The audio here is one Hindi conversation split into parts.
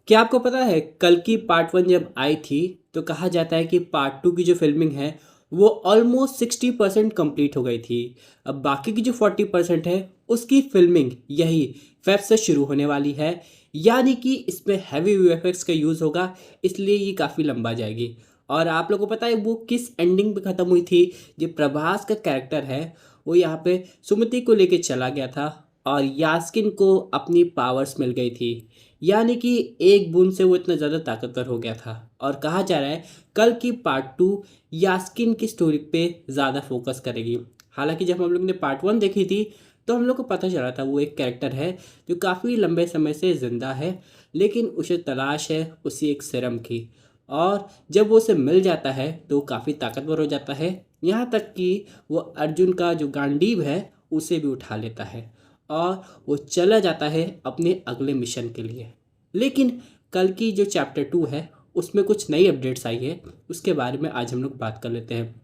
क्या आपको पता है कल की पार्ट वन जब आई थी तो कहा जाता है कि पार्ट टू की जो फिल्मिंग है वो ऑलमोस्ट 60% कंप्लीट हो गई थी। अब बाकी की जो 40% है उसकी फिल्मिंग यही फेब से शुरू होने वाली है। यानी कि इसमें हैवी वीएफएक्स का यूज़ होगा, इसलिए ये काफ़ी लंबा जाएगी। और आप लोगों को पता है वो किस एंडिंग पे ख़त्म हुई थी। जो प्रभास का कैरेक्टर है वो यहाँ पे सुमति को लेके चला गया था और यास्किन को अपनी पावर्स मिल गई थी। यानी कि एक बूंद से वो इतना ज़्यादा ताकतवर हो गया था। और कहा जा रहा है कल की पार्ट टू यास्किन की स्टोरी पे ज़्यादा फोकस करेगी। हालांकि जब हम लोग ने पार्ट वन देखी थी तो हम लोग को पता चला था वो एक कैरेक्टर है जो काफ़ी लंबे समय से ज़िंदा है, लेकिन उसे तलाश है उसी एक सीरम की। और जब वो उसे मिल जाता है तो वो काफ़ी ताकतवर हो जाता है, यहाँ तक कि वो अर्जुन का जो गांडीव है उसे भी उठा लेता है और वो चला जाता है अपने अगले मिशन के लिए। लेकिन कल की जो चैप्टर टू है उसमें कुछ नई अपडेट्स आई है, उसके बारे में आज हम लोग बात कर लेते हैं।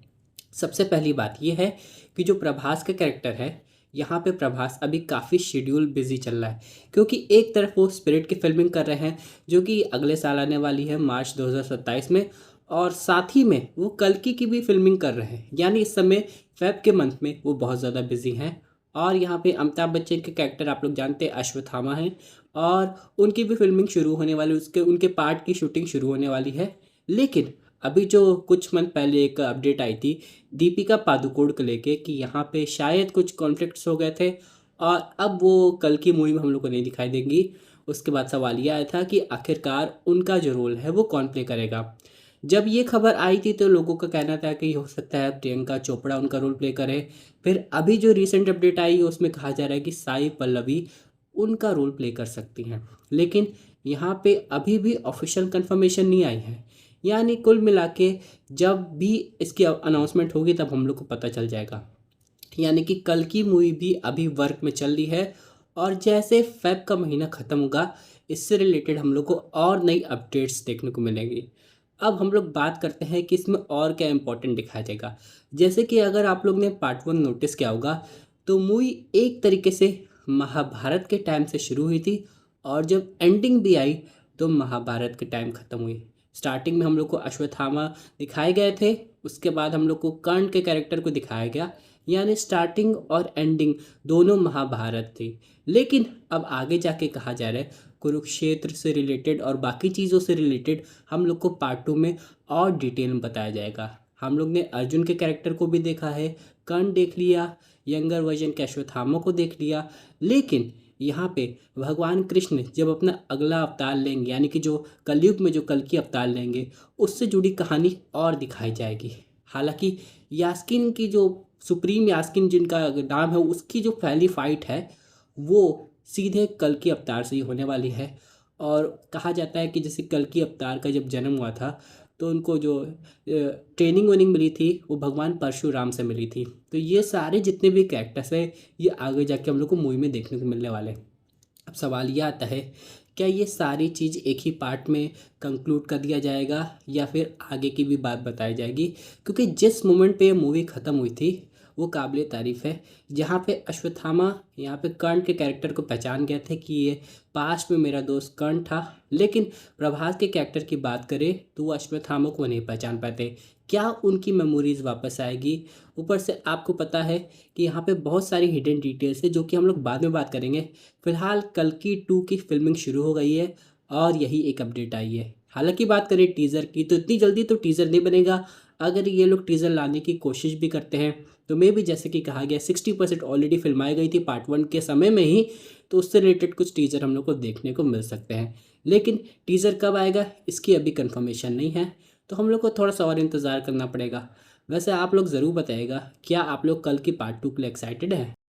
सबसे पहली बात यह है कि जो प्रभास का कैरेक्टर है, यहाँ पे प्रभास अभी काफ़ी शेड्यूल बिजी चल रहा है, क्योंकि एक तरफ वो स्पिरिट की फिल्मिंग कर रहे हैं जो कि अगले साल आने वाली है मार्च 2027 में, और साथ ही में वो कल्कि की भी फिल्मिंग कर रहे हैं। यानी इस समय फेब के मंथ में वो बहुत ज़्यादा बिजी हैं। और यहाँ पे अमिताभ बच्चन के कैरेक्टर आप लोग जानते हैं अश्वत्थामा हैं, और उनकी भी फिल्मिंग शुरू होने वाली, उसके उनके पार्ट की शूटिंग शुरू होने वाली है। लेकिन अभी जो कुछ मंथ पहले एक अपडेट आई थी दीपिका पादुकोण को लेके कि यहाँ पे शायद कुछ कॉन्फ्लिक्ट्स हो गए थे और अब वो कल की मूवी में हम लोग को नहीं दिखाई देंगी। उसके बाद सवाल यह आया था कि आखिरकार उनका जो रोल है वो कौन प्ले करेगा। जब ये खबर आई थी तो लोगों का कहना था कि हो सकता है प्रियंका चोपड़ा उनका रोल प्ले करे। फिर अभी जो रिसेंट अपडेट आई है उसमें कहा जा रहा है कि साई पल्लवी उनका रोल प्ले कर सकती हैं। लेकिन यहाँ पे अभी भी ऑफिशियल कंफर्मेशन नहीं आई है। यानी कुल मिला के जब भी इसकी अनाउंसमेंट होगी तब हम लोग को पता चल जाएगा। यानी कि कल की मूवी भी अभी वर्क में चल रही है, और जैसे फेब का महीना ख़त्म होगा इससे रिलेटेड हम लोग को और नई अपडेट्स देखने को मिलेंगी। अब हम लोग बात करते हैं कि इसमें और क्या इम्पोर्टेंट दिखाया जाएगा। जैसे कि अगर आप लोग ने पार्ट वन नोटिस किया होगा तो मूवी एक तरीके से महाभारत के टाइम से शुरू हुई थी, और जब एंडिंग भी आई तो महाभारत के टाइम ख़त्म हुई। स्टार्टिंग में हम लोग को अश्वत्थामा दिखाए गए थे, उसके बाद हम लोग को कर्ण के कैरेक्टर को दिखाया गया। यानी स्टार्टिंग और एंडिंग दोनों महाभारत थी। लेकिन अब आगे जाके कहा जा रहा है कुरुक्षेत्र से रिलेटेड और बाकी चीज़ों से रिलेटेड हम लोग को पार्ट टू में और डिटेल में बताया जाएगा। हम लोग ने अर्जुन के कैरेक्टर को भी देखा है, कर्ण देख लिया, यंगर वर्जन के अश्वत्थामा को देख लिया। लेकिन यहाँ पे भगवान कृष्ण जब अपना अगला अवतार लेंगे, यानी कि जो कलयुग में जो कल की अवतार लेंगे, उससे जुड़ी कहानी और दिखाई जाएगी। हालांकि यास्किन की जो सुप्रीम यास्किन जिनका नाम है उसकी जो पहली फाइट है वो सीधे कल की अवतार से ही होने वाली है। और कहा जाता है कि जैसे कल की अवतार का जब जन्म हुआ था तो उनको जो ट्रेनिंग वेनिंग मिली थी वो भगवान परशुराम से मिली थी। तो ये सारे जितने भी कैरेक्टर्स हैं ये आगे जाके हम लोग को मूवी में देखने को मिलने वाले हैं। अब सवाल ये आता है क्या ये सारी चीज़ एक ही पार्ट में कंक्लूड कर दिया जाएगा या फिर आगे की भी बात बताई जाएगी, क्योंकि जिस मोमेंट पे ये मूवी ख़त्म हुई थी वो काबिल तारीफ़ है। जहाँ पे अश्वत्थामा यहाँ पे कर्ण के कैरेक्टर को पहचान गए थे कि ये पास्ट में मेरा दोस्त कर्ण था, लेकिन प्रभास के कैरेक्टर की बात करें तो वो अश्वत्थामा को नहीं पहचान पाते। क्या उनकी मेमोरीज वापस आएगी? ऊपर से आपको पता है कि यहाँ पे बहुत सारी हिडन डिटेल्स है जो कि हम लोग बाद में बात करेंगे। फिलहाल कल की टू की फिल्मिंग शुरू हो गई है और यही एक अपडेट आई है। हालांकि बात करें टीज़र की तो इतनी जल्दी तो टीज़र नहीं बनेगा। अगर ये लोग टीज़र लाने की कोशिश भी करते हैं तो मे भी जैसे कि कहा गया 60% ऑलरेडी फिल्माई गई थी पार्ट वन के समय में ही, तो उससे रिलेटेड कुछ टीज़र हम लोग को देखने को मिल सकते हैं। लेकिन टीज़र कब आएगा इसकी अभी कंफर्मेशन नहीं है, तो हम लोग को थोड़ा सा और इंतज़ार करना पड़ेगा। वैसे आप लोग ज़रूर बताइएगा क्या आप लोग कल की पार्ट टू के लिए एक्साइटेड हैं।